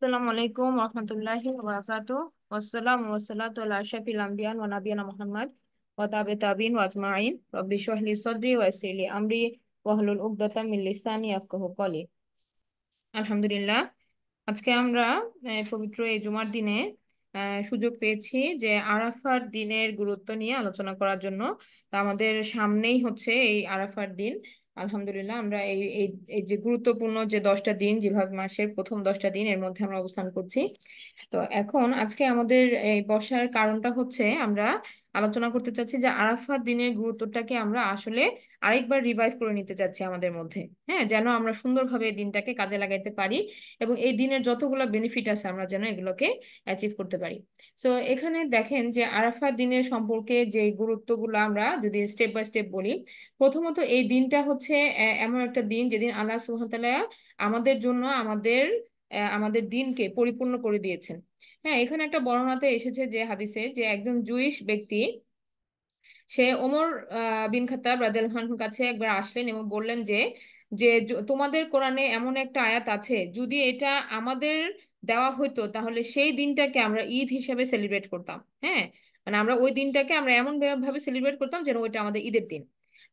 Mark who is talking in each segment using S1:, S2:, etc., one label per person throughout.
S1: আসসালামু আলাইকুম রহমতুল্লাহি ওয়া বারাকাতুহু ওয়াসসালামু ওয়াসসালাতু আলা আশরাফিল আমবিয়া ওয়া নাবিয়িনা মুহাম্মদ ওয়া তাবিন ওয়া আজমাইন রব্বি ইশরাহ লি সাদরি ওয়া ইয়াসসির লি আমরি ওয়াহলুল উকদাতাম মিন লিসানি ইয়াফকাহু কওলি। আলহামদুলিল্লাহ, আজকে আমরা পবিত্র এই জুমার দিনে সুযোগ পেয়েছি যে আরাফার দিনের গুরুত্ব নিয়ে আলোচনা করার জন্য। তা আমাদের সামনেই হচ্ছে এই আরাফার দিন। আলহামদুলিল্লাহ, আমরা এই এই এই যে গুরুত্বপূর্ণ যে 10টা দিন, জিলহজ মাসের প্রথম 10টা দিন, এর মধ্যে আমরা অবস্থান করছি। তো এখন আজকে আমাদের এই বসার কারণটা হচ্ছে আমরা আলোচনা করতে চাচ্ছি যে আরাফাত দিনের গুরুত্বটাকে আমরা আসলে আরেকবার রিভাইভ করে নিতে চাচ্ছি আমাদের মধ্যে। হ্যাঁ, যেন আমরা সুন্দরভাবে এই দিনটাকে কাজে লাগাইতে পারি এবং এই দিনের যতগুলো বেনিফিট আছে আমরা যেন এগুলোকে অ্যাচিভ করতে পারি। সো এখানে দেখেন যে আরাফাত দিনের সম্পর্কে যে গুরুত্বগুলো আমরা যদি স্টেপ বাই স্টেপ বলি। প্রথমত, এই দিনটা হচ্ছে এমন একটা দিন যেদিন আল্লাহ সুবহানাহু ওয়া তাআলা আমাদের জন্য আমাদের দিনকে পরিপূর্ণ করে দিয়েছেন। হ্যাঁ, এখানে একটা বর্ণনাতে এসেছে যে হাদিসে যে একজন জুইশ ব্যক্তি সে ওমর বিন খাত্তাব রাদিয়াল্লাহু আনহুর কাছে একবার আসলেন এবং বললেন যে যে তোমাদের কোরআনে এমন একটা আয়াত আছে, যদি এটা আমাদের দেওয়া হতো তাহলে সেই দিনটাকে আমরা ঈদ হিসেবে সেলিব্রেট করতাম। হ্যাঁ, মানে আমরা ওই দিনটাকে আমরা এমন ভাবে সেলিব্রেট করতাম যেন ওইটা আমাদের ঈদের দিন।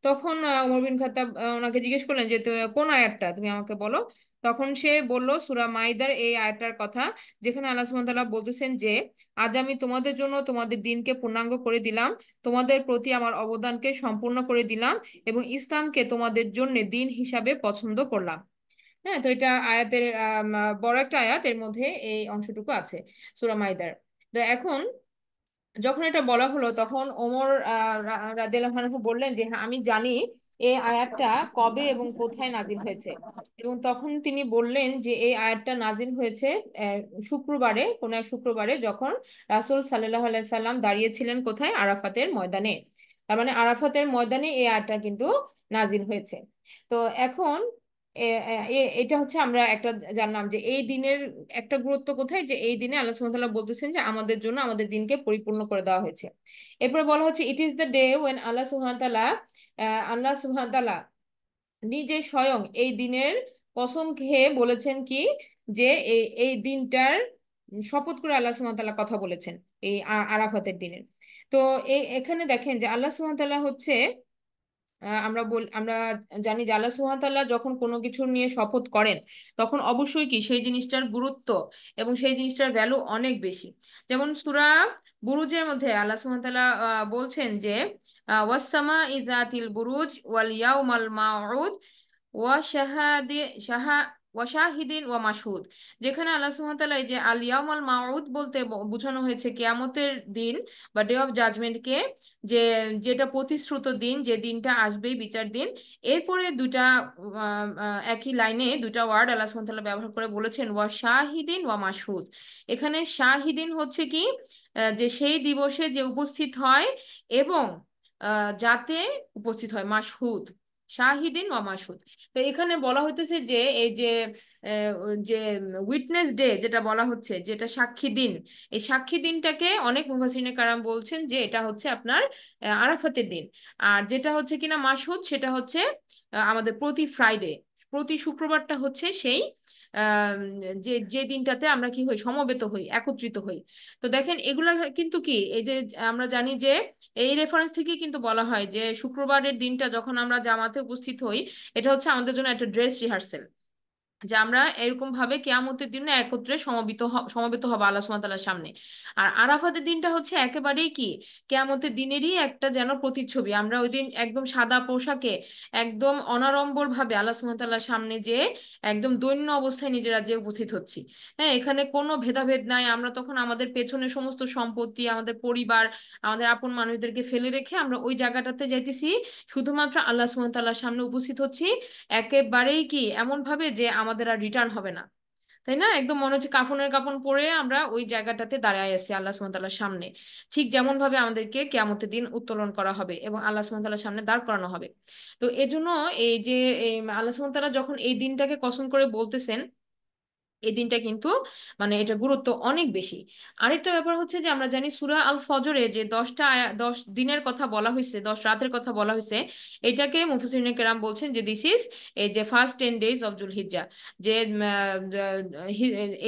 S1: তখন ওমর বিন খাত্তাব ওনাকে জিজ্ঞেস করলেন যে কোন আয়াতটা তুমি আমাকে বলো। তখন সে বলল সূরা মাইদার এই আয়াতটার কথা, যেখানে আল্লাহ সুবহানাহু ওয়া তাআলা বলতেছেন যে আজ আমি তোমাদের জন্য তোমাদের দিনকে পূর্ণাঙ্গ করে দিলাম, তোমাদের প্রতি আমার অবদানকে সম্পূর্ণ করে দিলাম এবং ইসলামকে তোমাদের জন্য দিন হিসাবে পছন্দ করলাম। হ্যাঁ, তো এটা আয়াতের বড় একটা আয়াত, এর মধ্যে এই অংশটুকু আছে সূরা মাইদার। তো এখন যখন এটা বলা হলো তখন ওমর রাদিয়াল্লাহু আনহু বললেন যে হ্যাঁ, আমি জানি এই আয়াতটা কবে এবং কোথায় নাজিল হয়েছে। এবং তখন তিনি বললেন যে এই আয়াতটা নাজিল হয়েছে আহ, শুক্রবারে, কোন এক শুক্রবারে, যখন রাসূল সাল্লাল্লাহু আলাইহি সাল্লাম দাঁড়িয়েছিলেন কোথায়, আরাফাতের ময়দানে। তার মানে আরাফাতের ময়দানে এই আয়াতটা কিন্তু নাজিল হয়েছে। তো এখন এটা হচ্ছে আমরা একটা জানলাম যে এই দিনের একটা গুরুত্ব কোথায়, যে এই দিনে আল্লাহ সুবহানাহু ওয়া তাআলা বলতেছেন যে আমাদের জন্য আমাদের দিনকে পরিপূর্ণ করে দেওয়া হয়েছে। এরপর বলা হচ্ছে it is the day when Allah সুবহানাহু ওয়া তাআলা নিজে স্বয়ং এই দিনের কসম খেয়ে বলেছেন কি, যে এই এই দিনটার শপথ করে আল্লাহ সুবহানাহু ওয়া তাআলা কথা বলেছেন এই আরাফাতের দিনের। তো এখানে দেখেন যে আল্লাহ সুবহানাহু ওয়া তাআলা হচ্ছে আমরা জানি যে আল্লাহ সুবহানাহু ওয়া তাআলা যখন কোনো কিছু নিয়ে শপথ করেন তখন অবশ্যই কি সেই জিনিসটার গুরুত্ব এবং সেই জিনিসটার ভ্যালু অনেক বেশি। যেমন সূরা বুরুজের মধ্যে আল্লাহ সুবহানাহু ওয়া তাআলা বলছেন যে ওয়াসসামা ইযাতিল বুরুজ ওয়াল ইয়াউমাল মাউউদ ওয়া শাহাদি শাহা ওয়া শাহিদিন ওয়া মাশহুদ। যেখানে আল্লাহ সুবহানাহু ওয়া তাআলা এই যে আল ইয়াউমাল মাউউদ বলতে বোঝানো হয়েছে কিয়ামতের দিন বা ডে অফ জাজমেন্টকে, যে যেটা প্রতিশ্রুত দিন, যে দিনটা আসবেই, বিচার দিন। এরপরে দুইটা একই লাইনে দুইটা ওয়ার্ড আল্লাহ সুবহানাহু ওয়া তাআলা ব্যবহার করে বলেছেন ওয়া শাহিদিন ওয়া মাশহুদ। এখানে শাহিদিন হচ্ছে কি, যে সেই দিবসে যে উপস্থিত হয় এবং যাতে উপস্থিত হয়, মাশহুদ, শাহিদিন ওয়া মাশহুদ। তো এখানে বলা হইতেছে যে এই যে যে উইটনেস ডে যেটা বলা হচ্ছে, যেটা সাক্ষী দিন, এই সাক্ষী দিনটাকে অনেক মুফাসসিরিনে কারাম বলছেন যে এটা হচ্ছে আপনার আরাফাতের দিন। আর যেটা হচ্ছে কিনা মাসউদ, সেটা হচ্ছে আমাদের প্রতি ফ্রাইডে, প্রতি শুক্রবারটা হচ্ছে সেই আহ, যে যে দিনটাতে আমরা কি হই, সমবেত হই, একত্রিত হই। তো দেখেন এগুলা কিন্তু কি, এই যে আমরা জানি যে এই রেফারেন্স থেকে কিন্তু বলা হয় যে শুক্রবারের দিনটা যখন আমরা জামাতে উপস্থিত হই, এটা হচ্ছে আমাদের জন্য একটা ড্রেস রিহার্সেল, যে আমরা এরকম ভাবে কিয়ামতের দিনে একত্রে সমবেত হবো আল্লাহ সুবহানাহু ওয়া তাআলার সামনে। আর আরাফাতের দিনটা হচ্ছে একেবারেই কি কিয়ামতের দিনেরই একটা যেন প্রতিচ্ছবি। আমরা ওই দিন একদম সাদা পোশাকে একদম অনাড়ম্বর ভাবে আল্লাহ সুবহানাহু ওয়া তাআলার সামনে যে একদম দৈন্য অবস্থায় নিজেরা যে উপস্থিত হচ্ছি। হ্যাঁ, এখানে কোনো ভেদাভেদ নাই। আমরা তখন আমাদের পেছনে সমস্ত সম্পত্তি, আমাদের পরিবার, আমাদের আপন মানুষদেরকে ফেলে রেখে আমরা ওই জায়গাটাতে যাইতেছি, শুধুমাত্র আল্লাহ সুবহানাহু ওয়া তাআলার সামনে উপস্থিত হচ্ছি, একেবারেই কি এমন ভাবে যে আমাদের আর রিটার্ন হবে না। তাই না? একদম মনে হচ্ছে কাফনের কাফন পরে আমরা ওই জায়গাটাতে দাঁড়ায় আছি আল্লাহ সুবহানাহু ওয়া তাআলার সামনে। ঠিক যেমন ভাবে আমাদেরকে কিয়ামতের দিন উত্তোলন করা হবে এবং আল্লাহ সুবহানাহু ওয়া তাআলার সামনে দাঁড় করানো হবে। তো এজন্য এই যে আল্লাহ সুবহানাহু ওয়া তাআলা যখন এই দিনটাকে কসম করে বলতেছেন এই দিনটা কিন্তু মানে এটা গুরুত্ব অনেক বেশি। আরেকটা ব্যাপার হচ্ছে যে আমরা জানি সূরা আল ফজরে যে 10 দিনের কথা বলা হয়েছে, 10 রাতের কথা বলা হয়েছে, এটাকে মুফাসসিরিনে কেরাম বলছেন যে দিস ইজ এই যে ফার্স্ট 10 days অফ জুলহিজ্জা, যে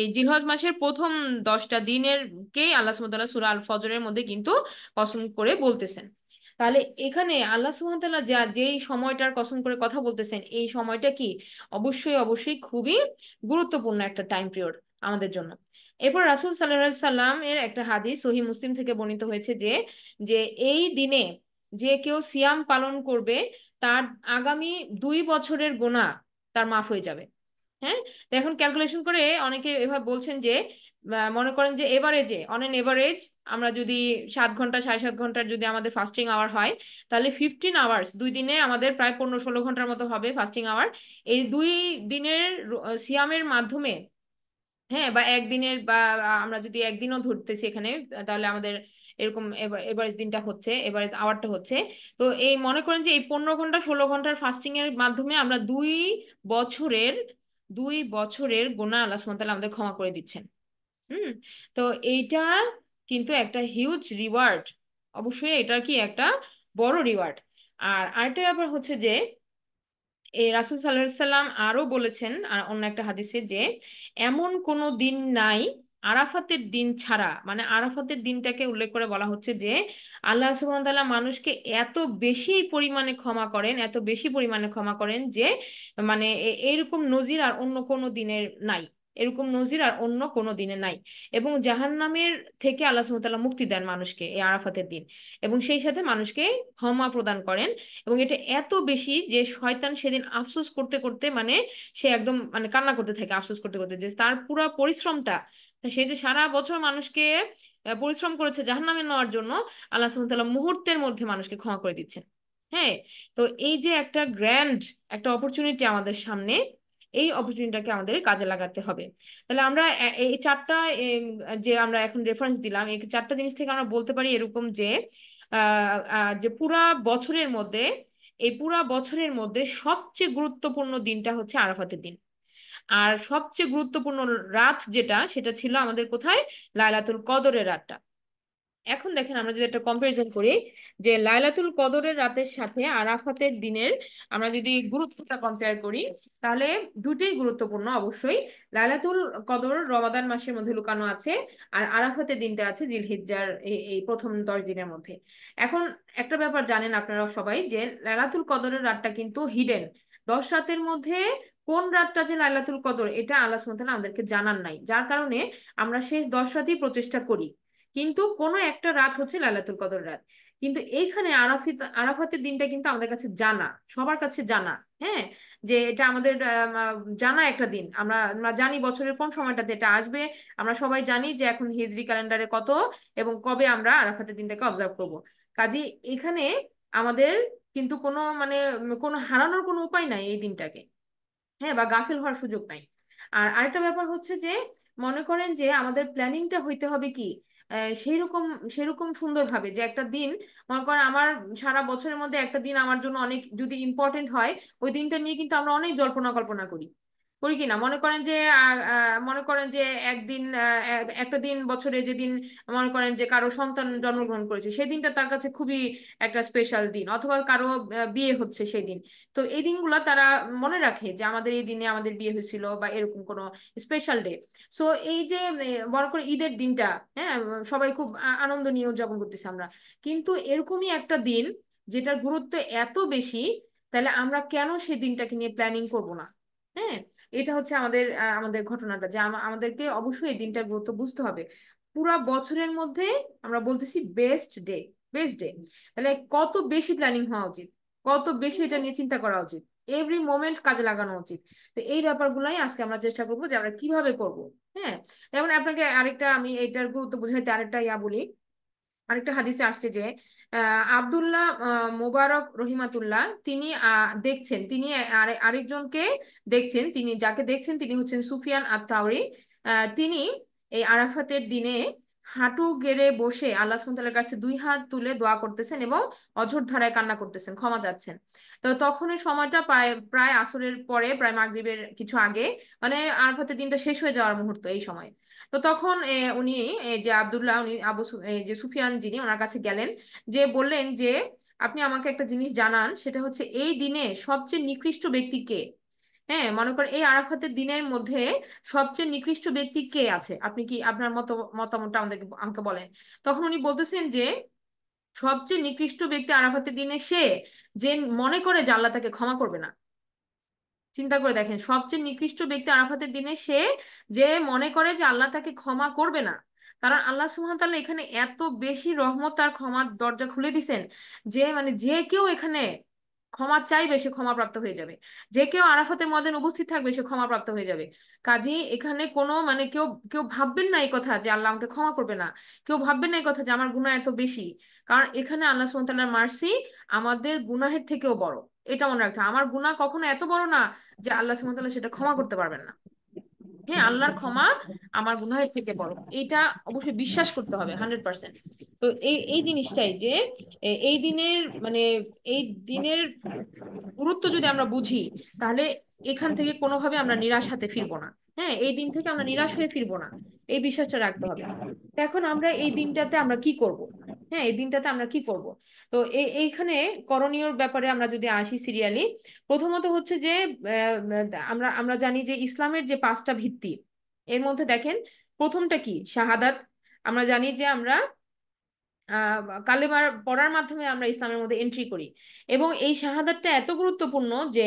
S1: এই জিলহজ মাসের প্রথম 10টা দিনের কেই আল্লাহ সুবহানাহু ওয়া তাআলা সূরা আল ফজরের মধ্যে কিন্তু কসম করে বলতেছেন। তাহলে এখানে আল্লাহ সুবহানাহু ওয়া তাআলা যেই সময়টার কসম করে কথা বলতেছেন, এই সময়টা কি অবশ্যই অবশ্যই খুবই গুরুত্বপূর্ণ একটা টাইম পিরিয়ড আমাদের জন্য। এরপর রাসূল সাল্লাল্লাহু আলাইহি সাল্লাম এর একটা হাদিস সহিহ মুসলিম থেকে বর্ণিত হয়েছে যে যে এই দিনে যে কেউ সিয়াম পালন করবে তার আগামী 2 বছরের গুনাহ তার মাফ হয়ে যাবে। হ্যাঁ, তো এখন ক্যালকুলেশন করে অনেকে এভাবে বলছেন যে মনে করেন যে এভারেজে অন এন এভারেজ আমরা যদি 7 ঘন্টা 7.5 ঘন্টার যদি আমাদের ফাস্টিং আওয়ার হয়, তাহলে 15 আওয়ার্স 2 দিনে আমাদের প্রায় 15-16 ঘন্টার মতো হবে ফাস্টিং আওয়ার। এই 2 দিনের সিয়ামের মাধ্যমে, হ্যাঁ, বা একদিনের, বা আমরা যদি একদিনও ধরতেছি এখানে, তাহলে আমাদের এরকম এভারেজ দিনটা হচ্ছে, এভারেজ আওয়ারটা হচ্ছে, তো এই মনে করেন যে এই 15 ঘন্টা 16 ঘন্টার ফাস্টিং এর মাধ্যমে আমরা বছরের 2 বছরের গুনাহ আল্লাহ সুবহানাহু ওয়া তাআলা আমাদের ক্ষমা করে দিচ্ছেন। হুম। তো এইটা কিন্তু একটা হিউজ রিওয়ার্ড, অবশ্যই এটা কি একটা বড় রিওয়ার্ড। আর আরেকটা ব্যাপার হচ্ছে যে এই রাসূল সাল্লাল্লাহু আলাইহি সাল্লাম আরো বলেছেন অন্য একটা হাদিসে যে এমন কোনো দিন নাই আরাফাতের দিন ছাড়া, মানে আরাফাতের দিনটাকে উল্লেখ করে বলা হচ্ছে যে আল্লাহ সুবহানাহু ওয়া তাআলা মানুষকে এত বেশি পরিমাণে ক্ষমা করেন, এত বেশি পরিমাণে ক্ষমা করেন যে মানে এরকম নজির আর অন্য কোনো দিনের নাই, এরকম নজির আর অন্য কোনো দিনে নাই। এবং জাহান্নামের থেকে আল্লাহ সুবহানাহু ওয়া তাআলা মুক্তি দেন মানুষকে এই আরাফাতের দিন, এবং সেই সাথে মানুষকে ক্ষমা প্রদান করেন। এবং এটা এত বেশি যে শয়তান সেদিন আফসোস করতে করতে মানে সে একদম মানে কান্না করতে থাকে আফসোস করতে করতে, যে তার পুরো পরিশ্রমটা, সে যে সারা বছর মানুষকে পরিশ্রম করেছে জাহান্নামে নেওয়ার জন্য, আল্লাহ সুবহানাহু ওয়া তাআলা মুহূর্তের মধ্যে মানুষকে ক্ষমা করে দিচ্ছেন। হ্যাঁ, তো এই যে একটা গ্র্যান্ড একটা অপরচুনিটি আমাদের সামনে, এই অপরচুনিটিটাকে আমাদের কাজে লাগাতে হবে। তাহলে আমরা এই 4টা যে আমরা এখন রেফারেন্স দিলাম, এই 4টা জিনিস থেকে আমরা বলতে পারি এরকম যে যে পুরা বছরের মধ্যে, এই পুরা বছরের মধ্যে সবচেয়ে গুরুত্বপূর্ণ দিনটা হচ্ছে আরাফাতের দিন। আর সবচেয়ে গুরুত্বপূর্ণ রাত যেটা, সেটা ছিল আমাদের কোথায়, লাইলাতুল কদরের রাতটা। এখন দেখেন আমরা যদি একটা কম্পারিজন করি যে লাইলাতুল কদরের রাতের সাথে আরাফাতের দিনের আমরা যদি গুরুত্বটা কম্পেয়ার করি, তাহলে দুটোই গুরুত্বপূর্ণ অবশ্যই। লাইলাতুল কদর রমাদান মাসের মধ্যে লুকানো আছে, আর আরাফাতের দিনটা আছে জিলহিজ্জার এই প্রথম 10 দিনের মধ্যে। এখন একটা ব্যাপার জানেন আপনারা সবাই যে লাইলাতুল কদরের রাতটা কিন্তু হিডেন। 10 রাতের মধ্যে কোন রাতটা যে লাইলাতুল কদর এটা আল্লাহ সুবহানাহু ওয়া তাআলা আমাদেরকে জানান নাই, যার কারণে আমরা শেষ 10 রাতেই প্রচেষ্টা করি, কিন্তু কোনো একটা রাত হচ্ছে লাইলাতুল কদর রাত। কিন্তু এইখানে আরাফাতের দিনটা কিন্তু আমাদের কাছে জানা, সবার কাছে জানা। হ্যাঁ, যে এটা আমাদের জানা একটা দিন, আমরা আমরা জানি বছরের কোন সময়টাতে এটা আসবে। আমরা সবাই জানি যে এখন হিজরি ক্যালেন্ডারে কত এবং কবে আমরা আরাফাতের দিনটাকে অবজার্ভ করব। কাজে এখানে আমাদের কিন্তু কোনো মানে কোনো হারানোর কোনো উপায় নাই এই দিনটাকে, হ্যাঁ, বা গাফিল হওয়ার সুযোগ নাই। আর আরেকটা ব্যাপার হচ্ছে যে মনে করেন যে আমাদের প্ল্যানিংটা হইতে হবে কি সেইরকম সেরকম সুন্দরভাবে যে একটা দিন, মনে করেন আমার সারা বছরের মধ্যে একটা দিন আমার জন্য অনেক যদি ইম্পর্টেন্ট হয়, ওই দিনটা নিয়ে কিন্তু আমরা অনেক জল্পনা কল্পনা করি, করি কি না? মনে করেন যে মনে করেন যে একদিন একটা দিন বছরে যেদিন মনে করেন যে কারো সন্তান জন্মগ্রহণ করেছে, সেই দিনটা তার কাছে খুবই একটা স্পেশাল দিন, অথবা কারো বিয়ে হচ্ছে সেই দিন। তো এই দিনগুলো তারা মনে রাখে যে আমাদের এই দিনে আমাদের বিয়ে হয়েছিল, বা এরকম কোনো স্পেশাল ডে। সো এই যে বড় করে ঈদের দিনটা, হ্যাঁ, সবাই খুব আনন্দ নিয়ে উদযাপন করতেছি আমরা, কিন্তু এরকমই একটা দিন যেটার গুরুত্ব এত বেশি, তাহলে আমরা কেন সেই দিনটাকে নিয়ে প্ল্যানিং করব না? হ্যাঁ, এটা হচ্ছে আমাদের আমাদের ঘটনাটা যে আমাদেরকে অবশ্যই এই দিনটার গুরুত্ব বুঝতে হবে। পুরা বছরের মধ্যে আমরা বলতেছি বেস্ট ডে, বেস্ট ডে, তাহলে কত বেশি প্ল্যানিং হওয়া উচিত, কত বেশি এটা নিয়ে চিন্তা করা উচিত, এভরি মোমেন্ট কাজে লাগানো উচিত। তো এই ব্যাপারগুলাই আজকে আমরা চেষ্টা করবো যে আমরা কিভাবে করব। হ্যাঁ, যেমন আপনাকে আরেকটা আমি এটার গুরুত্ব বুঝাইতে আরেকটা বলি। আরেকটা হাদিসে আসছে যে আব্দুল্লাহ মোবারক রহিমাতুল্লাহ তিনি দেখছেন, তিনি আরেকজনকে দেখছেন, যাকে দেখছেন তিনি হচ্ছেন সুফিয়ান আত-তাওরি। তিনি এই আরাফাতের দিনে হাঁটু গেড়ে বসে আল্লাহ সুবহানাহু ওয়া তাআলার কাছে দুই হাত তুলে দোয়া করতেছেন এবং অঝোর ধারায় কান্না করতেছেন, ক্ষমা চাচ্ছেন। তো তখনই সময়টা প্রায় প্রায় আসরের পরে, প্রায় মাগরিবের কিছু আগে, মানে আরাফাতের দিনটা শেষ হয়ে যাওয়ার মুহূর্ত এই সময়। তো তখন উনি যে আব্দুল্লাহ, উনি যে সুফিয়ান যিনি, ওনার কাছে গেলেন, যে বললেন যে আপনি আমাকে একটা জিনিস জানান, সেটা হচ্ছে এই দিনে সবচেয়ে নিকৃষ্ট ব্যক্তি কে। হ্যাঁ, মনে করেন এই আরাফাতের দিনের মধ্যে সবচেয়ে নিকৃষ্ট ব্যক্তি কে আছে, আপনি কি আপনার মতামতটা আমাকে বলেন। তখন উনি বলতেছেন যে সবচেয়ে নিকৃষ্ট ব্যক্তি আরাফাতের দিনে সে, যে মনে করে যে আল্লাহ তাকে ক্ষমা করবে না। চিন্তা করে দেখেন, সবচেয়ে নিকৃষ্ট ব্যক্তি আরাফাতের দিনে সে, যে মনে করে যে আল্লাহ তাকে ক্ষমা করবে না। কারণ আল্লাহ সুবহানাহু ওয়া তাআলা এখানে এত বেশি রহমত আর ক্ষমার দরজা খুলে দিছেন, যে মানে যে কেউ এখানে ক্ষমা চাইবে সে ক্ষমাপ্রাপ্ত হয়ে যাবে। যে কেউ আরাফাতের ময়দানে উপস্থিত থাকবে সে ক্ষমাপ্রাপ্ত হয়ে যাবে। কাজেই এখানে কোনো মানে কেউ কেউ ভাববেন না এই কথা যে আল্লাহ আমাকে ক্ষমা করবে না। কেউ ভাববেন না এই কথা যে আমার গুনাহ এত বেশি। কারণ এখানে আল্লাহ সুবহানাহু ওয়া তাআলার মার্সি আমাদের গুনাহের থেকেও বড়। এটা মনে রাখতে হবে। আমার গুনাহ কখনো এত বড় না যে আল্লাহ সুবহানাহু ওয়া তাআলা সেটা ক্ষমা করতে পারবেন না। হ্যাঁ, আল্লাহর ক্ষমা আমার গুনাহের থেকে বড়, এটা অবশ্যই বিশ্বাস করতে হবে 100%। তো এই এই জিনিসটাই যে এই দিনের মানে এই দিনের গুরুত্ব যদি আমরা বুঝি, তাহলে এখান থেকে কোনোভাবে আমরা নিরাশ হাতে ফিরবো না। হ্যাঁ, এই দিন থেকে আমরা নিরাশ হয়ে ফিরবো না, এই বিশ্বাসটা রাখতে হবে। তো এখন আমরা এই দিনটাতে আমরা কি করব? হ্যাঁ, এই দিনটাতে আমরা কি করব? তো এইখানে করণীয় ব্যাপারে আমরা যদি আসি সিরিয়ালি, প্রথমত হচ্ছে যে আমরা আমরা জানি যে ইসলামের যে পাঁচটা ভিত্তি, এর মধ্যে দেখেন প্রথমটা কি, শাহাদাত। আমরা জানি যে আমরা কালেমার পড়ার মাধ্যমে আমরা ইসলামের মধ্যে এন্ট্রি করি। এবং এই শাহাদাতটা এত গুরুত্বপূর্ণ যে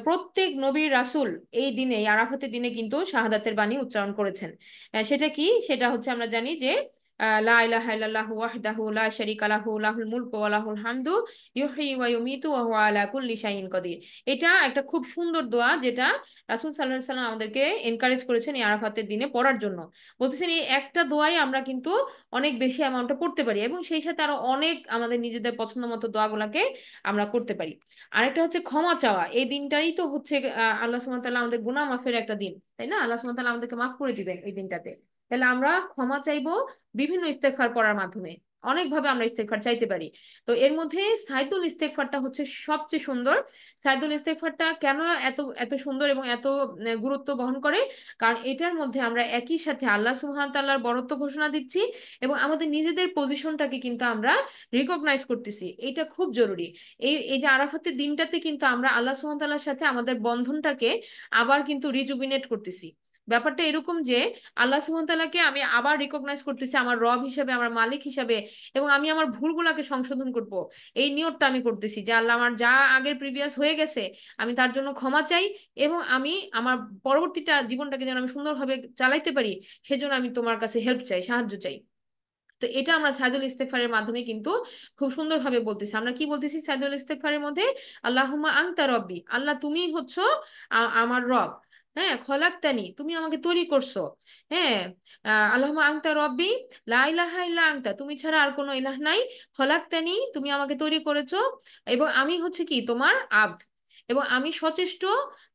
S1: প্রত্যেক নবী রাসূল এই দিনে, এই আরাফাতের দিনে কিন্তু শাহাদাতের বাণী উচ্চারণ করেছেন। সেটা কি, সেটা হচ্ছে আমরা জানি যে লা ইলাহা ইল্লাল্লাহু ওয়াহদাহু লা শারীকা লাহু লাহুল মুলকু ওয়া লাহুল হামদু ইউহয়ি ওয়া ইউমীতু ওয়া হুয়া আলা কুল্লি শাইইন কাদির। এটা একটা খুব সুন্দর দোয়া, যেটা রাসূল সাল্লাল্লাহু আলাইহি সাল্লাম আমাদেরকে এনকারেজ করেছেন এই আরাফাতের দিনে পড়ার জন্য। বলতেছেন এই একটা দোয়াই আমরা কিন্তু অনেক বেশি অ্যামাউন্টে পড়তে পারি, এবং সেই সাথে আরো অনেক আমাদের নিজেদের পছন্দ মতো দোয়াগুলাকে আমরা করতে পারি। আরেকটা হচ্ছে ক্ষমা চাওয়া। এই দিনটাই তো হচ্ছে আল্লাহ সুবহানাহু ওয়া তাআলা আমাদের গুনাহ মাফের একটা দিন, তাই না? আল্লাহ সুবহানাহু ওয়া তাআলা আমাদেরকে মাফ করে দিবেন এই দিনটাতে। তাহলে আমরা ক্ষমা চাইবো বিভিন্ন ইস্তেগফার পড়ার মাধ্যমে। অনেকভাবে আমরা ইস্তেগফার চাইতে পারি। তো এর মধ্যে সাইদুল ইস্তেগফারটা হচ্ছে সবচেয়ে সুন্দর। সাইদুল ইস্তেগফারটা কেন এত এত সুন্দর এবং এত গুরুত্ব বহন করে? কারণ এটার মধ্যে আমরা একই সাথে আল্লাহ সুবহানাহু ওয়া তাআলার বরত্ব ঘোষণা দিচ্ছি এবং আমাদের নিজেদের পজিশনটাকে কিন্তু আমরা রিকগনাইজ করতেছি। এটা খুব জরুরি। এই এই যে আরাফাতের দিনটাতে কিন্তু আমরা আল্লাহ সুবহানাহু ওয়া তাআলার সাথে আমাদের বন্ধনটাকে আবার কিন্তু রিজুবিনেট করতেছি। ব্যাপারটা এরকম যে আল্লাহ সুবহানাহু ওয়া তাআলাকে আমি আবার রিকগনাইজ করতেছি আমার রব হিসেবে, আমার মালিক হিসেবে, এবং আমি আমার ভুলগুলোকে সংশোধন করব। এই নিয়তটা আমি করতেছি যে আল্লাহ, আমার যা আগের প্রিভিয়াস হয়ে গেছে আমি তার জন্য ক্ষমা চাই, এবং আমি আমার পরবর্তীটা জীবনটাকে যেন আমি সুন্দরভাবে চালাইতে পারি, সেজন্য আমি তোমার কাছে হেল্প চাই, সাহায্য চাই। তো এটা আমরা সাইদুল ইস্তেগফারের মাধ্যমে কিন্তু খুব সুন্দরভাবে বলতেছি। আমরা কি বলতেছি সাইদুল ইস্তেগফারের মধ্যে? আল্লাহুম্মা আনতা রব্বি, আল্লাহ তুমি হচ্ছো আমার রব। হ্যাঁ, খলাকতানি, তুমি আমাকে তৈরি করছো। হ্যাঁ, আল্লাহুম্মা আনতা রব্বি লা ইলাহা ইল্লা আনতা, তুমি ছাড়া আর কোনো ইলাহ নাই। খলাকতানি, তুমি আমাকে তৈরি করেছো, এবং আমি হচ্ছে কি তোমার আব্দ, এবং আমি সচেষ্ট,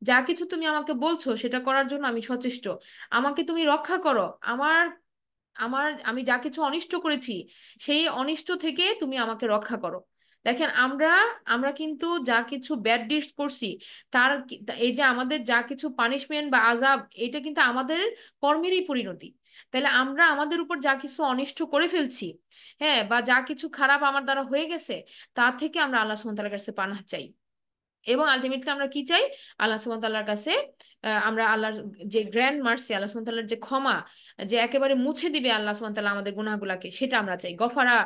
S1: যা কিছু তুমি আমাকে বলছো সেটা করার জন্য আমি সচেষ্ট। আমাকে তুমি রক্ষা করো, আমার আমার আমি যা কিছু অনিষ্ট করেছি সেই অনিষ্ট থেকে তুমি আমাকে রক্ষা করো। দেখেন, আমরা আমরা কিন্তু যা কিছু ব্যাড ডিডস করছি, এই যে আমাদের যা কিছু পানিশমেন্ট বা আযাব, এটা কিন্তু আমাদের কর্মেরই পরিণতি। তাহলে আমরা আমাদের উপর যা কিছু অনিষ্ট করে ফেলছি, হ্যাঁ, বা যা কিছু খারাপ আমার দ্বারা হয়ে গেছে, তা থেকে আমরা আল্লাহ সুবহানাহু ওয়া তাআলার কাছে পানাহ চাই। এবং আলটিমেটলি আমরা কি চাই? আল্লাহ সুবহানাহু ওয়া তাআলার কাছে আমরা আল্লাহর যে গ্র্যান্ড মার্সি, আল্লাহ সুবহানাহু ওয়া তাআলার যে ক্ষমা, যে একেবারে মুছে দিবে আল্লাহ সুবহানাহু ওয়া তাআলা আমাদের গুনাহগুলাকে, সেটা আমরা চাই। গফারা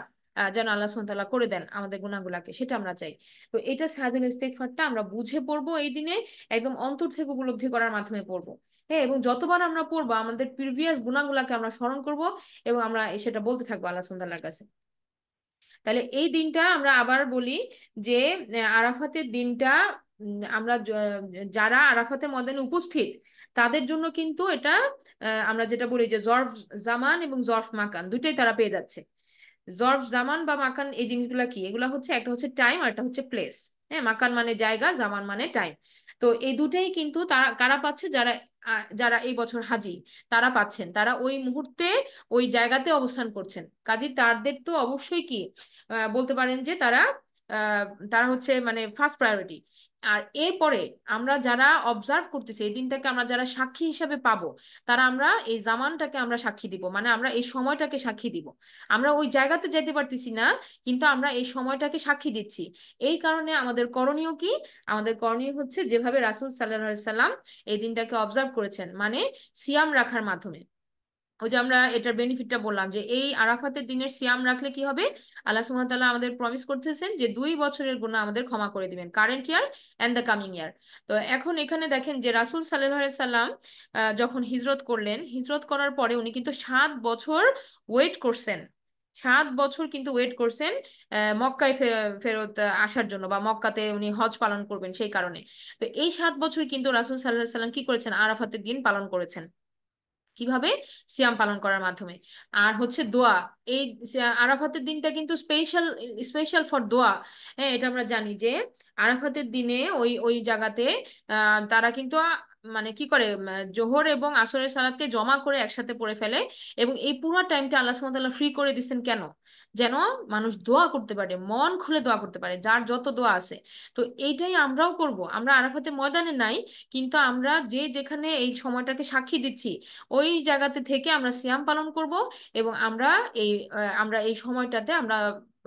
S1: যেন আল্লাহ সুবহানাহু ওয়া তাআলা করে দেন আমাদের গুনাহগুলাকে, সেটা আমরা চাই। তো এটা সাহাদুল ইস্তেগফারটা আমরা বুঝে পড়বো এই দিনে, একদম অন্তর থেকে উপলব্ধি করার মাধ্যমে পড়বো। হ্যাঁ, এবং যতবার আমরা পড়বো আমাদের প্রিভিয়াস গুনাহগুলাকে আমরা স্মরণ করব, এবং আমরা সেটা বলতে থাকবো আল্লাহ সুবহানাহু ওয়া তাআলার কাছে। তাহলে এই দিনটা আমরা আবার বলি যে আরাফাতের দিনটা আমরা যারা আরাফাতের ময়দানে উপস্থিত তাদের জন্য কিন্তু এটা আমরা যেটা বলি যে জর্ফ জামান এবং জর্ফ মাকান দুইটাই তারা পেয়ে যাচ্ছে। জর্ফ জামান বা মাকান এই জিনিসগুলা কি? এগুলা হচ্ছে, একটা হচ্ছে টাইম আর একটা হচ্ছে প্লেস। হ্যাঁ, মাকান মানে জায়গা, জামান মানে টাইম। তো এই দুটাই কিন্তু তারা কারা পাচ্ছে, যারা যারা এই বছর হাজি তারা পাচ্ছেন, তারা ওই মুহূর্তে ওই জায়গাতে অবস্থান করছেন। কাজে তাদের তো অবশ্যই কি বলতে পারেন যে তারা আহ, তারা হচ্ছে মানে ফার্স্ট প্রায়োরিটি। আর এরপরে আমরা যারা অবজার্ভ করতেছি এই দিনটাকে, আমরা যারা সাক্ষী হিসাবে পাবো, তারা আমরা এই জামানটাকে আমরা সাক্ষী দিব, মানে আমরা এই সময়টাকে সাক্ষী দিব। আমরা ওই জায়গাতে যেতে পারতেছি না, কিন্তু আমরা এই সময়টাকে সাক্ষী দিচ্ছি। এই কারণে আমাদের করণীয় কি? আমাদের করণীয় হচ্ছে যেভাবে রাসূল সাল্লাল্লাহু আলাইহি সাল্লাম এই দিনটাকে অবজার্ভ করেছেন, মানে সিয়াম রাখার মাধ্যমে। ওই যে আমরা এটার বেনিফিটটা বললাম যে এই আরাফাতের দিনের সিয়াম রাখলে কি হবে, আল্লাহ সুবহানাহু ওয়া তাআলা আমাদের প্রমিস করতেছেন যে 2 বছরের গুনাহ আমাদের ক্ষমা করে দিবেন, current year and the coming year. তো এখন এখানে দেখেন যে রাসূল সাল্লাল্লাহু আলাইহি সাল্লাম যখন হিজরত করলেন, হিজরত করার পরে উনি কিন্তু 7 বছর ওয়েট করছেন। 7 বছর কিন্তু ওয়েট করছেন মক্কায় ফেরত আসার জন্য, বা মক্কাতে উনি হজ পালন করবেন সেই কারণে। তো এই 7 বছর কিন্তু রাসূল সাল্লাল্লাহু আলাইহি সাল্লাম কি করেছেন, আরাফাতের দিন পালন করেছেন। কিভাবে? সিয়াম পালন করার মাধ্যমে। আর হচ্ছে দোয়া। এই আরাফাতের দিনটা কিন্তু স্পেশাল, স্পেশাল ফর দোয়া। হ্যাঁ, এটা আমরা জানি যে আরাফাতের দিনে ওই ওই জায়গাতে তারা কিন্তু মানে কি করে, জোহর এবং আসরের সালাতকে জমা করে একসাথে পড়ে ফেলে। এবং এই পুরো টাইমটা আল্লাহ সুবহানাহু ওয়া তাআলা ফ্রি করে দিচ্ছেন কেন? যেন মানুষ দোয়া করতে পারে, মন খুলে দোয়া করতে পারে, যার যত দোয়া আছে। তো এইটাই আমরাও করব। আমরা আরাফাতে ময়দানে নাই, কিন্তু আমরা যে যেখানে এই সময়টাকে সাক্ষী দিচ্ছি ওই জায়গাতে থেকে আমরা সিয়াম পালন করব। এবং আমরা এই আমরা এই সময়টাতে আমরা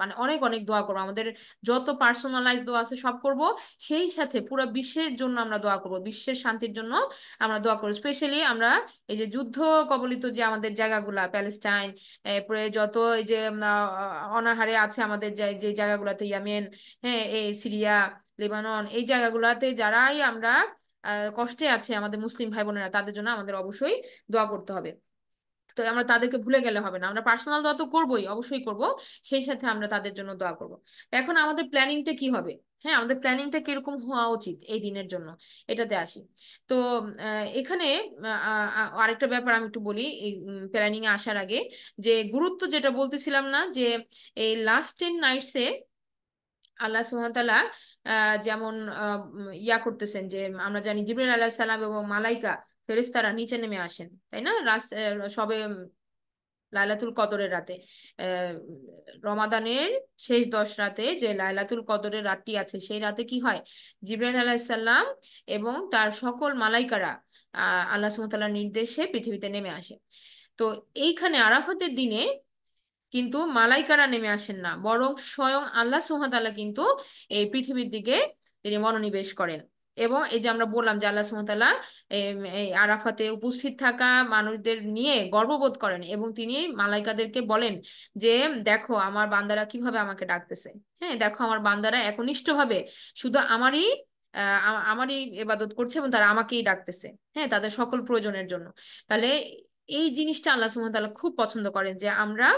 S1: মানে অনেক অনেক দোয়া করবো, আমাদের যত পার্সোনালাইজ দোয়া আছে সব করব। সেই সাথে পুরো বিশ্বের জন্য আমরা দোয়া করব, বিশ্বের শান্তির জন্য আমরা দোয়া করব। স্পেশালি আমরা এই যে যুদ্ধ কবলিত যে আমাদের জায়গাগুলা, প্যালেস্টাইন, এরপরে যত এই যে অনাহারে আছে আমাদের যে যে জায়গাগুলোতে, ইয়ামেন, হ্যাঁ, এই সিরিয়া, লেবানন, এই জায়গাগুলোতে যারাই আমরা কষ্টে আছে আমাদের মুসলিম ভাই বোনেরা, তাদের জন্য আমাদের অবশ্যই দোয়া করতে হবে। তো আমরা তাদেরকে ভুলে গেলে হবে না, আমরা পার্সোনাল দোয়া তো করবোই, অবশ্যই করব, সেই সাথে আমরা তাদের জন্য দোয়া করব। এখন আমাদের প্ল্যানিংটা কি হবে? হ্যাঁ, আমাদের প্ল্যানিংটা কিরকম হওয়া উচিত এই দিনের জন্য, এটাতে আসি। তো এখানে আরেকটা ব্যাপার আমি একটু বলি এই প্ল্যানিং এ আসার আগে, যে গুরুত্ব যেটা বলতেছিলাম না, যে এই লাস্ট 10 নাইটসে আল্লাহ সুবহানাহু ওয়া তাআলা যেমন ইয়া করতেছেন, যে আমরা জানি জিবরিল আলাইহিস সালাম এবং মালাইকা ফেরেশতারা নিচে নেমে আসেন, তাই না? লাস্ট সবে লাইলাতুল কদরের রাতে, আহ, রমাদানের শেষ 10 রাতে যে লাইলাতুল কদরের রাতটি আছে, সেই রাতে কি হয়, জিবরাইল আলাইহিস সালাম এবং তার সকল মালাইকারা আল্লাহ সুবহানাহু ওয়া তাআলার নির্দেশে পৃথিবীতে নেমে আসে। তো এইখানে আরাফাতের দিনে কিন্তু মালাইকারা নেমে আসেন না, বরং স্বয়ং আল্লাহ সুবহানাহু ওয়া তাআলা কিন্তু এই পৃথিবীর দিকে তিনি মনোনিবেশ করেন। এবং এই যে আমরা বললাম যে আল্লাহ সুবহানাহু ওয়া তাআলা এই আরাফাতে উপস্থিত থাকা মানুষদের নিয়ে গর্ববোধ করেন, এবং তিনি মালাইকাদেরকে বলেন যে দেখো আমার বান্দারা কিভাবে আমাকে ডাকতেছে। হ্যাঁ, দেখো আমার বান্দারা একনিষ্ঠভাবে শুধু আমারই ইবাদত করছে, এবং তারা আমাকেই ডাকতেছে, হ্যাঁ, তাদের সকল প্রয়োজনের জন্য। তাহলে এই জিনিসটা আল্লাহ সুবহানাহু ওয়া তাআলা খুব পছন্দ করেন, যে আমরা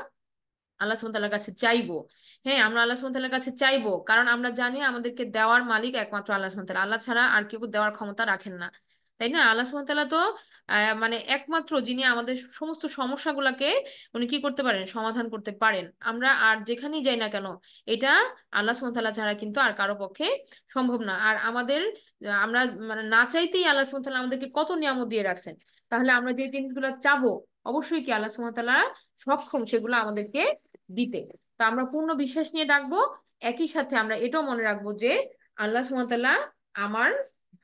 S1: আল্লাহ সুবহানাহু ওয়া তাআলার কাছে চাইবো। হ্যাঁ, আমরা আল্লাহ সুবহানাহু ওয়া তাআলার কাছে চাইবো, কারণ আমরা জানি আমাদেরকে দেওয়ার মালিক একমাত্র আল্লাহ সুবহানাহু ওয়া তাআলা, আল্লাহ ছাড়া আর কেউ দেওয়ার ক্ষমতা রাখেন না, তাই না? আল্লাহ সুবহানাহু ওয়া তাআলা তো মানে একমাত্র যিনি আমাদের সমস্ত সমস্যাগুলোকে উনি কি করতে পারেন, সমাধান করতে পারেন। আমরা আর যেখানেই যাই না কেন, এটা আল্লাহ সুবহানাহু ওয়া তাআলা ছাড়া কিন্তু আর কারো পক্ষে সম্ভব না। আর আমাদের আমরা মানে না চাইতেই আল্লাহ সুবহানাহু ওয়া তাআলা আমাদেরকে কত নিয়ামত দিয়ে রাখছেন। তাহলে আমরা যে জিনিসগুলো চাবো, অবশ্যই কি আল্লাহ সুবহানাহু ওয়া তাআলা সক্ষম সেগুলো আমাদেরকে দিতে। তো আমরা পূর্ণ বিশ্বাস নিয়ে ডাকবো। একই সাথে আমরা এটাও মনে রাখবো যে আল্লাহ সুবহানাহু ওয়া তাআলা আমার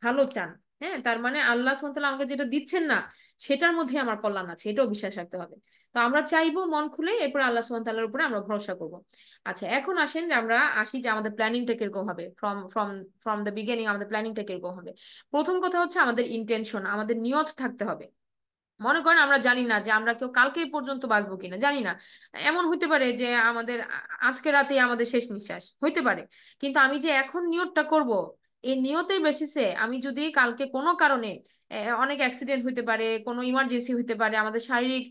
S1: ভালো চান। হ্যাঁ, তার মানে আল্লাহ সুবহানাহু ওয়া তাআলা আমাকে যেটা দিচ্ছেন না, সেটার মধ্যে আমার কল্যাণ আছে, এটাও বিশ্বাস রাখতে হবে। তো আমরা চাইবো মন খুলে, এরপর আল্লাহ সুবহানাহু ওয়া তাআলার উপরে আমরা ভরসা করব। আচ্ছা, এখন আসেন যে আমরা আসি যে আমাদের প্ল্যানিংটা কিরকম হবে, from from from the beginning আমাদের প্ল্যানিংটা কিরকম হবে। প্রথম কথা হচ্ছে আমাদের ইন্টেনশন, আমাদের নিয়ত থাকতে হবে। মনে করেন আমরা জানি না যে আমরা কেউ কালকে পর্যন্ত বাঁচবো কিনা, জানি না। এমন হইতে পারে যে আমাদের আজকে রাতে আমাদের শেষ নিঃশ্বাস হইতে পারে। কিন্তু আমি যে এখন নিয়তটা করব, এই নিয়তের বেসিসে আমি যদি কালকে কোনো কারণে অনেক অ্যাক্সিডেন্ট হইতে পারে, কোনো ইমার্জেন্সি হইতে পারে, আমাদের শারীরিক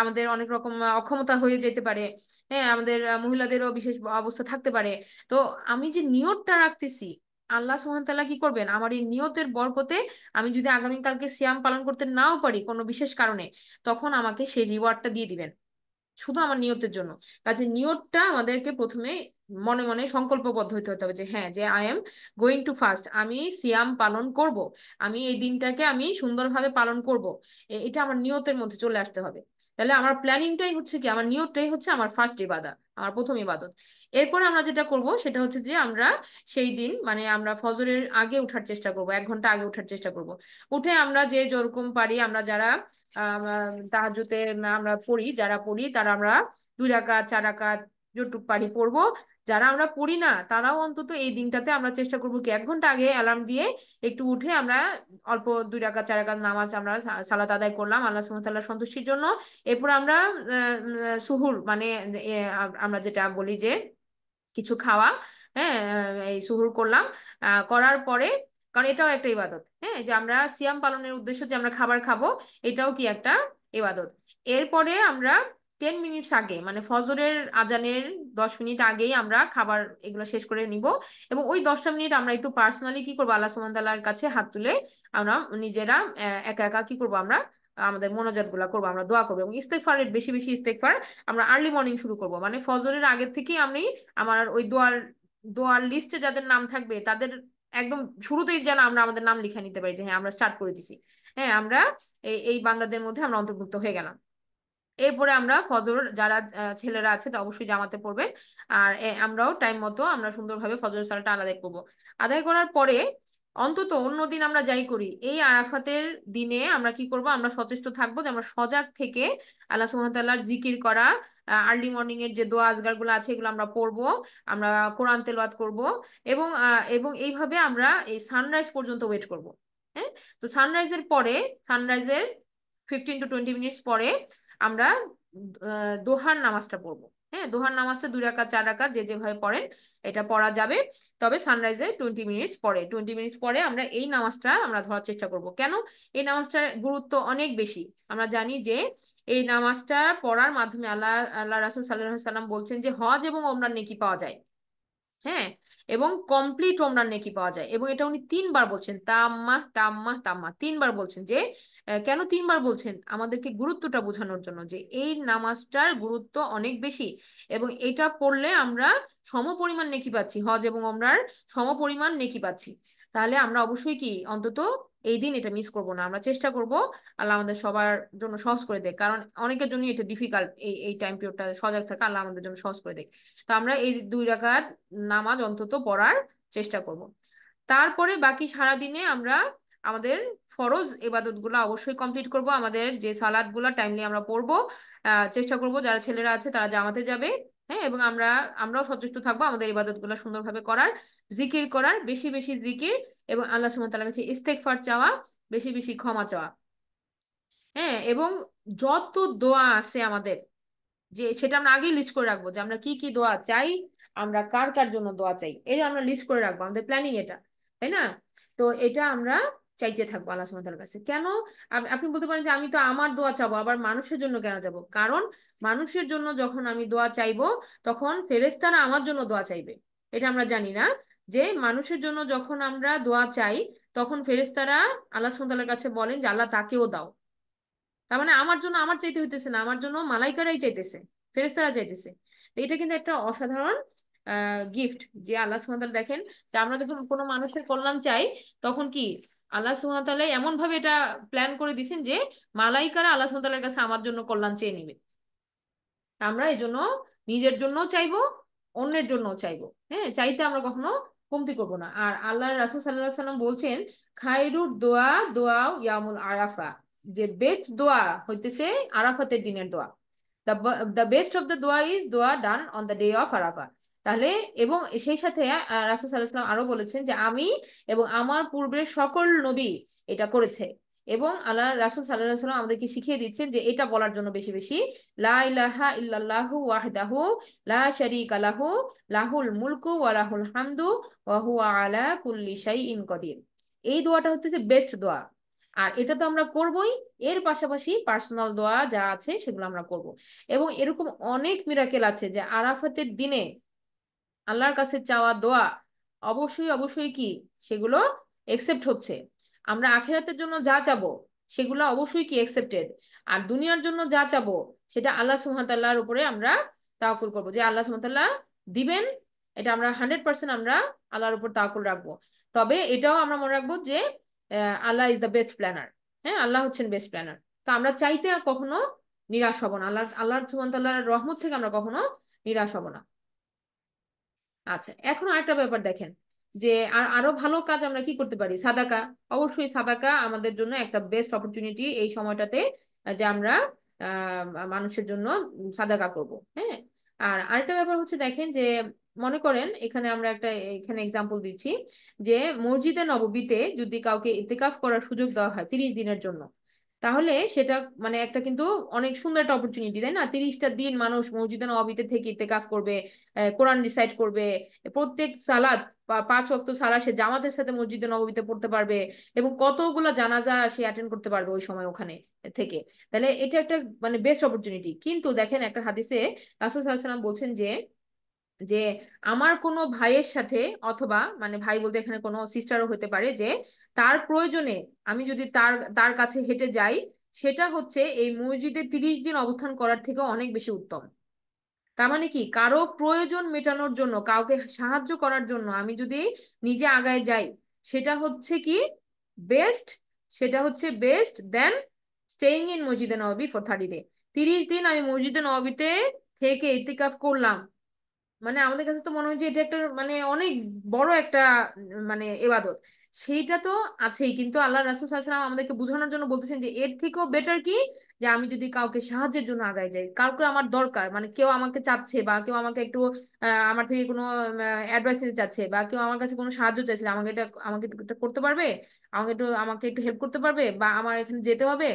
S1: আমাদের অনেক রকম অক্ষমতা হয়ে যেতে পারে, হ্যাঁ, আমাদের মহিলাদেরও বিশেষ অবস্থা থাকতে পারে। তো আমি যে নিয়তটা রাখতেছি, আল্লাহ সুবহানাহু তাআলা কি করবেন, আমার এই নিয়তের বরকতে আমি যদি আগামীকালকে সিয়াম পালন করতে নাও পারি কোনো বিশেষ কারণে, তখন আমাকে সেই রিওয়ার্ডটা দিয়ে দিবেন, শুধু আমার নিয়তের জন্য। কাজে নিয়তটা আমাদেরকে প্রথমে মনে মনে সংকল্পবদ্ধ হতে হতে হবে যে হ্যাঁ, যে I am going too fast, আমি সিয়াম পালন করব, আমি এই দিনটাকে আমি সুন্দরভাবে পালন করব। এটা আমার নিয়তের মধ্যে চলে আসতে হবে। তাহলে আমার প্ল্যানিংটাই হচ্ছে কি, আমার নিয়তটাই হচ্ছে আমার ফার্স্ট ইবাদত, আমার প্রথম ইবাদত। এরপরে আমরা যেটা করব সেটা হচ্ছে যে আমরা সেই দিন মানে আমরা ফজরের আগে উঠার চেষ্টা করব, 1 ঘন্টা আগে উঠার চেষ্টা করব। উঠে আমরা যে যেরকম পারি, আমরা যারা তাহাজ্জুদে আমরা পড়ি, যারা পড়ি তারা আমরা 2 রাকাত 4 রাকাত যতটুকু পারি পড়বো। যারা আমরা পড়ি না তারাও অন্তত এই দিনটাতে আমরা চেষ্টা করবো কি 1 ঘন্টা আগে অ্যালার্ম দিয়ে একটু উঠে আমরা অল্প 2 রাকাত 4 রাকাত নামাজ আমরা সালাত আদায় করলাম আল্লাহ সুবহানাহু ওয়া তাআলার সন্তুষ্টির জন্য। এরপর আমরা সুহুর মানে আমরা যেটা বলি যে কিছু খাওয়া, হ্যাঁ, এই সুহুর করলাম। করার পরে, কারণ এটাও একটা ইবাদত, হ্যাঁ, যে আমরা সিয়াম পালনের উদ্দেশ্য যে আমরা খাবার খাবো, এটাও কি একটা ইবাদত। এরপরে আমরা 10 মিনিটস আগে মানে ফজরের আজানের 10 মিনিট আগেই আমরা খাবার এগুলো শেষ করে নিব। এবং ওই 10টা মিনিট আমরা একটু পার্সোনালি কি করবো, আল্লাহ সুবহানাহু ওয়া তাআলার কাছে হাত তুলে আমরা নিজেরা একা একা কি করবো, আমরা আমাদের মোনাজাত গুলা করবো, আমরা দোয়া করবো এবং ইস্তেগফারের বেশি বেশি ইস্তেগফার আমরা আর্লি মর্নিং শুরু করবো। মানে ফজরের আগের থেকেই আমি আমার ওই দোয়ার দোয়ার লিস্টে যাদের নাম থাকবে তাদের একদম শুরুতেই যেন আমরা আমাদের নাম লিখে নিতে পারি যে হ্যাঁ আমরা স্টার্ট করে দিছি, হ্যাঁ আমরা এই বান্দাদের মধ্যে আমরা অন্তর্ভুক্ত হয়ে গেলাম। এরপরে আমরা ফজর যারা ছেলেরা আছে তা অবশ্যই জামাতে পড়বেন। আর আমরাও টাইম মতো আমরা সুন্দরভাবে ফজর সালাতটা আদায় করব। আদায় করার পরে অন্তত অন্যদিন আমরা যাই করি, এই আরাফাতের দিনে আমরা কি করব, আমরা সচেষ্ট থাকবো যে আমরা সজাগ থেকে আল্লাহ সুবহানাহু ওয়া তাআলার জিকির করা, আর্লি মর্নিং এর যে দোয়া আজকার গুলো আছে এগুলো আমরা পড়বো, আমরা কোরআন তেলাওয়াত করব। এবং এইভাবে আমরা এই সানরাইজ পর্যন্ত ওয়েট করব। হ্যাঁ, তো সানরাইজের পরে, সানরাইজের 15 to 20 মিনিটস পরে আমরা দোহার নামাজটা পড়বো। হ্যাঁ, দোহার নামাজটা 2 রাকাত 4 রাকাত যে যেভাবে পড়েন এটা পড়া যাবে। তবে সানরাইজে 20 মিনিটস পরে, 20 মিনিটস পরে আমরা এই নামাজটা আমরা ধরার চেষ্টা করব। কেন? এই নামাজটার গুরুত্ব অনেক বেশি। আমরা জানি যে এই নামাজটা পড়ার মাধ্যমে আল্লাহ আল্লাহ রাসূল সাল্লাল্লাহু আলাইহি সাল্লাম বলছেন যে হজ এবং ওমরার নেকি পাওয়া যায়। হ্যাঁ, এবং কমপ্লিট ওমরান নেকি পাওয়া যায়। এবং এটা উনি 3বার বলছেন, তাম্মা তাম্মা তাম্মা 3বার বলছেন। যে কেন 3বার বলছেন, আমাদেরকে গুরুত্বটা বোঝানোর জন্য যে এই নামাজটার গুরুত্ব অনেক বেশি। এবং এটা পড়লে আমরা সমপরিমাণ নেকি পাচ্ছি, হজ এবং ওমরার সমপরিমাণ নেকি পাচ্ছি। তাহলে আমরা অবশ্যই কি অন্তত এই দিন এটা মিস করব না, আমরা চেষ্টা করব আল্লাহ আমাদের সবার জন্য সহজ করে দেয়। কারণ অনেকের জন্য এটা ডিফিকাল্ট, এই টাইম পিরিয়ডটা সজাগ থাকা, আল্লাহ আমাদের জন্য সহজ করে দেয়। তো আমরা এই 2 রাকাত নামাজ অন্তত পড়ার চেষ্টা করব। তারপরে বাকি সারা দিনে আমরা আমাদের ফরজ ইবাদত গুলো অবশ্যই কমপ্লিট করব, আমাদের যে সালাদ গুলা টাইমলি আমরা পড়বো। চেষ্টা করব যারা ছেলেরা আছে তারা জামাতে যাবে। হ্যাঁ, এবং আমরাও সচেষ্ট থাকবো আমাদের ইবাদত গুলা সুন্দরভাবে করার, জিকির করার, বেশি বেশি জিকির, এবং আল্লাহ সুবহানাহু ওয়া তাআলার কাছে ইস্তেগফার চাওয়া, বেশি বেশি ক্ষমা চাওয়া। হ্যাঁ, এবং যত দোয়া আছে আমাদের, যে সেটা আমরা আগেই লিস্ট করে রাখবো যে আমরা কি কি দোয়া চাই, আমরা কার কার জন্য দোয়া চাই, এটা আমরা লিস্ট করে রাখবো, আমাদের প্ল্যানিং এটা, তাই না? তো এটা আমরা চাইতে থাকবো আল্লাহ সুবহানাহু ওয়া তাআলার কাছে। কেন? আপনি বলতে পারেন যে আমি তো আমার দোয়া চাবো, আবার মানুষের জন্য কেন যাবো? কারণ মানুষের জন্য যখন আমি দোয়া চাইবো তখন ফেরেশতারা আমার জন্য দোয়া চাইবে। এটা আমরা জানি না যে মানুষের জন্য যখন আমরা দোয়া চাই তখন ফেরেশতারা আল্লাহ সুবহানাহু ওয়া তাআলার কাছে বলেন যে আল্লাহ তাকেও দাও। তার মানে আমার জন্য আমার চাইতে হইতেছে না, আমার জন্য মালাইকারাই চাইতেছে, ফেরেশতারা চাইতেছে। তো এটা কিন্তু একটা অসাধারণ গিফট যে আল্লাহ সুবহানাহু ওয়া তাআলা দেখেন যে আমরা যখন কোনো মানুষের কল্যাণ চাই তখন কি আল্লাহ সুবহানাহু ওয়া তাআলা এমন ভাবে এটা প্ল্যান করে দিয়েছেন যে মালাইকারা আল্লাহ সুবহানাহু ওয়া তাআলার কাছে আমার জন্য কল্যাণ চেয়ে নিবে। আমরা এই জন্য নিজের জন্য চাইবো, অন্যের জন্য চাইবো। হ্যাঁ, চাইতে আমরা কখনো কমতি করব না। আর আল্লাহ রাসূল সাল্লাল্লাহু আলাইহি সাল্লাম বলছেন খায়রুদ দোয়া দোয়া ইয়ামুল আরাফা, যে বেস্ট দোয়া হইতেছে আরাফাতের দিনের দোয়া। The the best of the দোয়া ইজ দোয়া ডান on the day of Arafah. তাহলে এবং সেই সাথে রাসূল সাল্লাল্লাহু আলাইহি সাল্লাম আরো বলেছেন যে আমি এবং আমার পূর্বের সকল নবী এটা করেছে। এবং আল্লাহ রাসূল সাল্লাল্লাহু আলাইহি সাল্লাম আমাদেরকে শিখিয়ে দিচ্ছেন যে এটা বলার জন্য বেশি বেশি লা ইলাহা ইল্লাল্লাহু ওয়াহদাহু লা শারীকা লাহু লাহুল মুলকু ওয়া লাহুল হামদু ওয়া হুয়া আলা কুল্লি শাইইন কদির। এই দোয়াটা হচ্ছে বেস্ট দোয়া। আর এটা তো আমরা করবই, এর পাশাপাশি পার্সোনাল দোয়া যা আছে সেগুলো আমরা করব। এবং এরকম অনেক মিরাকেল আছে যে আরাফাতের দিনে আল্লাহর কাছে চাওয়া দোয়া অবশ্যই অবশ্যই কি সেগুলো একসেপ্ট হচ্ছে। আমরা আখিরাতের জন্য যা চাবো সেগুলো অবশ্যই কি একসেপ্টেড। আর দুনিয়ার জন্য যা চাবো সেটা আল্লাহ সুবহানাহু ওয়া তাআলার উপরে আমরা তাওয়াক্কুল করবো যে আল্লাহ সুবহানাহু ওয়া তাআলা দিবেন, এটা আমরা 100% আমরা আল্লাহর উপর তাওয়াক্কুল রাখবো। তবে এটাও আমরা মনে রাখবো যে আল্লাহ ইজ দ্য বেস্ট প্ল্যানার। হ্যাঁ, আল্লাহ হচ্ছেন বেস্ট প্ল্যানার। তো আমরা চাইতে কখনো নিরাশ হব না, আল্লাহর সুবহানাহু ওয়া তাআলার রহমত থেকে আমরা কখনো নিরাশ হব না। আচ্ছা, এখন আরেকটা ব্যাপার দেখেন, যে আরো ভালো কাজ আমরা কি করতে পারি? সাদাকা। অবশ্যই সাদাকা আমাদের জন্য একটা বেস্ট অপরচুনিটি এই সময়টাতে, যে আমরা মানুষের জন্য সাদাকা করব। হ্যাঁ, আর আরেকটা ব্যাপার হচ্ছে দেখেন যে, মনে করেন এখানে আমরা একটা এখানে এক্সাম্পল দিচ্ছি, যে মসজিদে নববীতে যদি কাউকে ইতিকাফ করার সুযোগ দেওয়া হয় 30 দিনের জন্য, তাহলে সেটা মানে একটা কিন্তু অনেক সুন্দর একটা অপরচুনিটি, তাই না? 30টা দিন মানুষ মসজিদে নববীতে থেকে ইতিকাফ করবে, কোরআন রিসাইট করবে, প্রত্যেক সালাত বা 5 ওয়াক্ত সালাত সে জামাতের সাথে মসজিদে নববীতে পড়তে পারবে, এবং কতগুলা জানাজা সে অ্যাটেন্ড করতে পারবে ওই সময় ওখানে থেকে। তাহলে এটা একটা মানে বেস্ট অপরচুনিটি। কিন্তু দেখেন একটা হাদিসে রাসূল সাল্লাল্লাহু আলাইহি ওয়াসাল্লাম বলছেন যে যে আমার কোনো ভাইয়ের সাথে, অথবা মানে ভাই বলতে এখানে কোনো সিস্টারও হতে পারে, যে তার প্রয়োজনে আমি যদি তার তার কাছে হেঁটে যাই, সেটা হচ্ছে এই মসজিদে 30 দিন অবস্থান করার থেকে অনেক বেশি উত্তম। তার মানে কি, কারো প্রয়োজন মেটানোর জন্য, কাউকে সাহায্য করার জন্য আমি যদি নিজে আগায় যাই, সেটা হচ্ছে কি বেস্ট, সেটা হচ্ছে বেস্ট দেন স্টেইং ইন মসজিদে নববী ফর 30 ডে। 30 দিন আমি মসজিদে নববীতে থেকে ইতিকাফ করলাম, মানে আমাদের কাছে তো মনে হয় যে এটা একটা মানে অনেক বড় একটা মানে ইবাদত। সেইটা তো আছেই, কিন্তু আল্লাহ রাসূল সাল্লাল্লাহু আলাইহি ওয়াসাল্লাম আমাদেরকে বোঝানোর জন্য বলতেছেন যে এর থেকেও বেটার কি, যে আমি যদি কাউকে সাহায্যের জন্য আগায় যাই, কাউকে আমার দরকার, মানে কেউ আমাকে চাচ্ছে, বা কেউ আমাকে একটু আমার থেকে কোনো অ্যাডভাইস নিতে চাচ্ছে, বা কেউ আমার কাছে কোনো সাহায্য চাইছে, যে আমাকে একটু এটা করতে পারবে, আমাকে একটু হেল্প করতে পারবে, বা আমার এখানে যেতে হবে।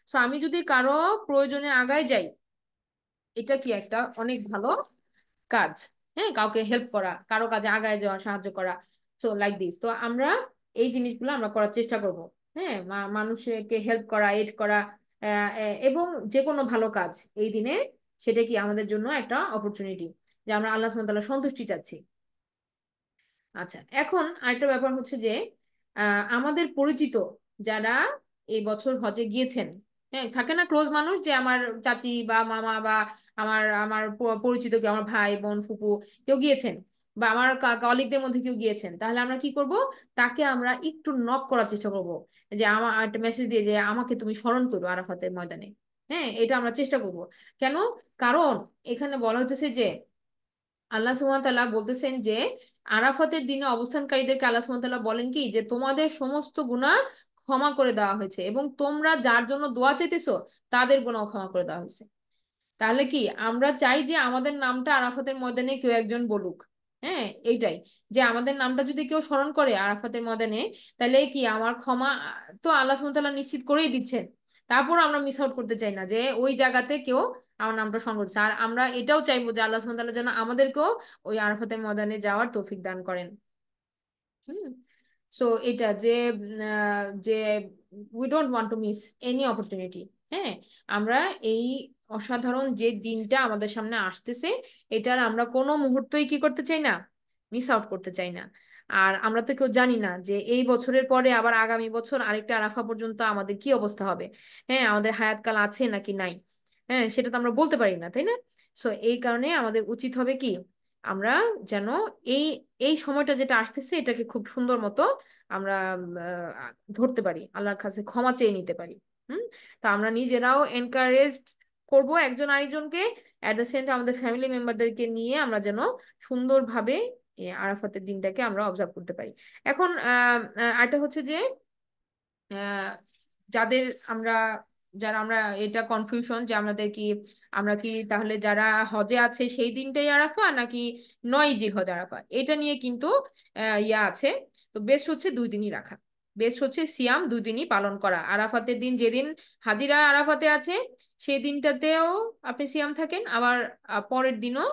S1: সো আমি যদি কারো প্রয়োজনে আগায় যাই, এটা কি একটা অনেক ভালো কাজ। হ্যাঁ, কাউকে হেল্প করা, কারো কাজে আগায় যাওয়া, সাহায্য করা। সো লাইক দিস, তো আমরা এই জিনিসগুলো আমরা করার চেষ্টা করব। হ্যাঁ, মানুষকে হেল্প করা, এড করা, এবং যে কোনো ভালো কাজ এই দিনে, সেটা কি আমাদের জন্য একটা অপরচুনিটি, যে আমরা আল্লাহ সুবহানাহু ওয়া তাআলার সন্তুষ্টি চাচ্ছি। আচ্ছা, এখন আরেকটা ব্যাপার হচ্ছে যে আমাদের পরিচিত যারা এই বছর হজে গিয়েছেন, হ্যাঁ, থাকে না ক্লোজ মানুষ, যে আমার চাচি বা মামা, বা আমার আমার পরিচিত কেউ, আমার ভাই বোন ফুপু কেউ গিয়েছেন, বা আমার কলিগদের মধ্যে কেউ গিয়েছেন, তাহলে আমরা কি করব? তাকে আমরা একটু নক করার চেষ্টা করব, যে আমার একটা মেসেজ দিয়ে, যে আমাকে তুমি স্মরণ করো আরাফাতের ময়দানে। হ্যাঁ, এটা আমরা চেষ্টা করব। কেন? কারণ এখানে বলা হতেছে যে আল্লাহ সুবহানাহু ওয়া তাআলা বলতেছেন যে আরাফাতের দিনে অবস্থানকারীদেরকে আল্লাহ সুবহানাহু ওয়া তাআলা বলেন কি, যে তোমাদের সমস্ত গুনাহ ক্ষমা করে দেওয়া হয়েছে, এবং তোমরা যার জন্য দোয়া চাইতেছো তাদের গুনাহ ক্ষমা করে দেওয়া হয়েছে। তাহলে কি আমরা চাই যে আমাদের নামটা আরাফাতের ময়দানে কেউ একজন বলুক। হ্যাঁ, এইটাই, যে আমাদের নামটা যদি কেউ স্মরণ করে আরাফাতের ময়দানে, তাহলে কি আমার ক্ষমা তো আল্লাহ সুবহানাহু ওয়া তাআলা নিশ্চিত করেই দিচ্ছেন। তারপর আমরা মিস আউট করতে চাই না যে ওই জায়গাতে কেউ আমার নামটা স্মরণ করছে। আর আমরা এটাও চাইবো যে আল্লাহ সুবহানাহু ওয়া তাআলা যেন আমাদেরকেও ওই আরাফাতের ময়দানে যাওয়ার তৌফিক দান করেন। হুম। সো এটা যে যে we don't want to miss any opportunity. হ্যাঁ, আমরা এই অসাধারণ যে দিনটা আমাদের সামনে আসতেছে, এটার আমরা কোনো মুহূর্তই কি করতে চাই না, মিস আউট করতে চাই না। আর আমরা তো কেউ জানি না যে এই বছরের পরে আবার আগামী বছর আরেকটা আরাফা পর্যন্ত আমাদের কি অবস্থা হবে। হ্যাঁ, আমাদের হায়াতকাল আছে নাকি নাই, হ্যাঁ, সেটা তো আমরা বলতে পারি না, তাই না? সো এই কারণে আমাদের উচিত হবে কি, আমরা যেন এই এই সময়টা যেটা আসতেছে এটাকে খুব সুন্দর মতো আমরা ধরতে পারি, আল্লাহর কাছে ক্ষমা চেয়ে নিতে পারি। হুম। তা আমরা নিজেরাও এনকারেজড করব একজন আরেকজনকে, অ্যাট দ্য সেম টাইম আমাদের ফ্যামিলি মেম্বারদেরকে নিয়ে আমরা যেন সুন্দরভাবে এই আরাফাতের দিনটাকে আমরা অবজার্ভ করতে পারি। এখন আরেকটা হচ্ছে যে আহ, যাদের আমরা যারা আমরা এটা কনফিউশন যে আমরা কি তাহলে যারা হজে আছে সেই দিনটাই আরাফা, নাকি 9 জিলহজ আরাফা, এটা নিয়ে কিন্তু ইয়া আছে। তো বেস্ট হচ্ছে 2 দিনই রাখা। বেস্ট হচ্ছে সিয়াম 2 দিনই পালন করা। আরাফাতের দিন যেদিন হাজিরা আরাফাতে আছে সেই দিনটাতেও আপনি সিয়াম থাকেন, আবার পরের দিনও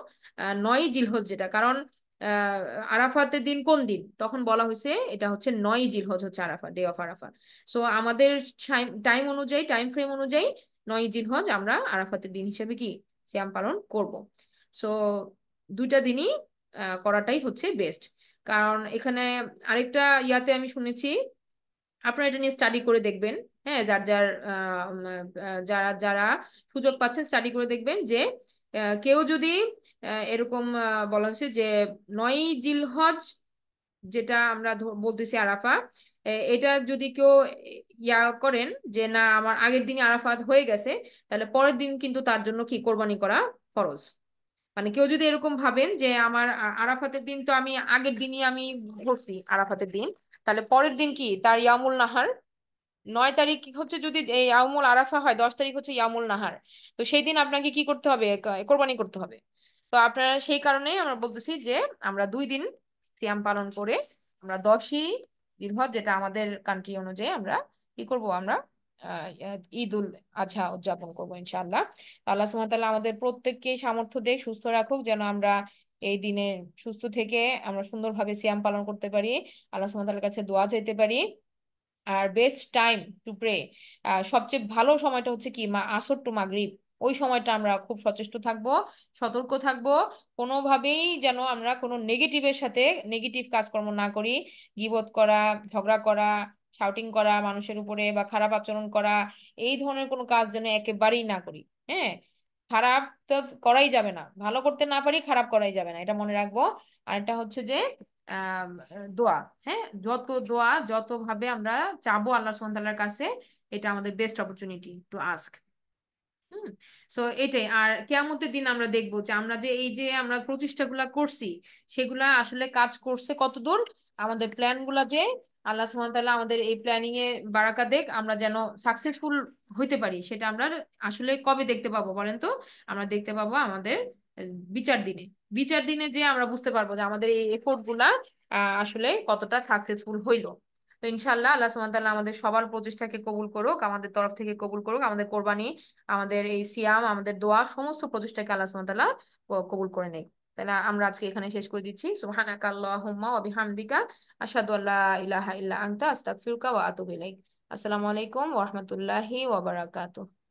S1: 9 জিলহজ, যেটা কারণ আহ আরাফাতের দিন কোন দিন তখন বলা হয়েছে, এটা হচ্ছে 9 জিলহজ হচ্ছে Arafah, day of Arafah. So আমাদের টাইম অনুযায়ী, টাইম ফ্রেম অনুযায়ী 9 জিলহজ আমরা আরাফাতের দিন হিসেবে কি সিয়াম পালন করব। সো দুইটা দিনই করাটাই হচ্ছে বেস্ট। কারণ এখানে আরেকটা ইয়াতে আমি শুনেছি, আপনারা এটা নিয়ে স্টাডি করে দেখবেন। হ্যাঁ, যার যার যারা যারা সুযোগ পাচ্ছেন স্টাডি করে দেখবেন যে কেউ যদি এরকম বলা হয়েছে যে 9ই জিলহজ, যেটা আমরা বলতেছি আরাফা, এটা যদি কেউ ইয়া করেন যে না আমার আগের দিনই আরাফাত হয়ে গেছে, তাহলে পরের দিন কিন্তু তার জন্য কি কোরবানি করা ফরজ। মানে কেউ যদি এরকম ভাবেন যে আমার আরাফাতের দিন তো আমি আগের দিনই আমি ধরছি আরাফাতের দিন, তাহলে পরের দিন কি তার ইয়ামুল নাহার। 9 তারিখ হচ্ছে যদি এই ইয়ামুল আরাফা হয়, 10 তারিখ হচ্ছে ইয়ামুল নাহার, তো সেই দিন আপনাকে কি করতে হবে? কোরবানি করতে হবে। তো আপনারা সেই কারণেই আমরা বলতেছি যে আমরা 2 দিন সিয়াম পালন করে আমরা 10ই জিলহজ, যেটা আমাদের কান্ট্রি অনুযায়ী আমরা কি করব, আমরা ঈদ উল আজহা উদযাপন করবো ইনশাআল্লাহ। আল্লাহ সুবহানাহু ওয়া তাআলা আমাদের প্রত্যেককে সামর্থ্য দিয়ে সুস্থ রাখুক, যেন আমরা এই দিনে সুস্থ থেকে আমরা সুন্দরভাবে সিয়াম পালন করতে পারি, আল্লাহ সুবহানাহু ওয়া তাআলার কাছে দোয়া চাইতে পারি। আর বেস্ট টাইম টু প্রে, সবচেয়ে ভালো সময়টা হচ্ছে কি আসর টু মাগরিব। ওই সময়টা আমরা খুব সচেষ্ট থাকব, সতর্ক থাকব, কোনোভাবেই যেন আমরা কোনো নেগেটিভের সাথে নেগেটিভ কাজকর্ম না করি। গীবত করা, ঝগড়া করা, শাউটিং করা মানুষের উপরে বা খারাপ আচরণ করা, এই ধরনের কোনো কাজ যেন একেবারেই না করি। হ্যাঁ, খারাপ তো করাই যাবে না, ভালো করতে না পারি খারাপ করাই যাবে না, এটা মনে রাখবো। আর এটা হচ্ছে যে আহ দোয়া, হ্যাঁ, যত দোয়া যত ভাবে আমরা চাবো আল্লাহ সুবহানাহু ওয়া তাআলার কাছে, এটা আমাদের best opportunity to ask. Hmm. So এটাই। আর কিয়ামতের দিন আমরা দেখবো যে আমরা যে এই যে আমরা প্রচেষ্টাগুলা করছি, সেগুলা আসলে কাজ করছে কতদূর, আমাদের প্ল্যান গুলা যে আল্লাহ সুবহানাহু ওয়া তাআলা আমাদের এই প্ল্যানিং এ বারাকা দেখ, আমরা যেন সাকসেসফুল হইতে পারি, সেটা আমরা আসলে কবে দেখতে পাবো বলেন তো? আমরা দেখতে পাবো আমাদের বিচার দিনে। বিচার দিনে যে আমরা বুঝতে পারবো যে আমাদের এই এফোর্ট গুলা আসলে কতটা সাকসেসফুল হইলো। তো ইনশাআল্লাহ আল্লাহ সুবহানাহু ওয়া তাআলা আমাদের সবার প্রচেষ্টাকে কবুল করুক, আমাদের তরফ থেকে কবুল করুক, আমাদের কোরবানি, আমাদের এই সিয়াম, আমাদের দোয়া, সমস্ত প্রচেষ্টাকে আল্লাহ সুবহানাহু ওয়া তাআলা কবুল করে নেয়। তাহলে আমরা আজকে এখানে শেষ করে দিচ্ছি। সুবহানাকা আল্লাহুম্মা ওয়া বিহামদিকা আশহাদু আল্লা ইলাহা ইল্লা আনতা আস্তাগফিরুকা ওয়া আতুবু ইলাইক। আসসালামু আলাইকুম ওয়া রাহমাতুল্লাহি ওয়া বারাকাতুহু।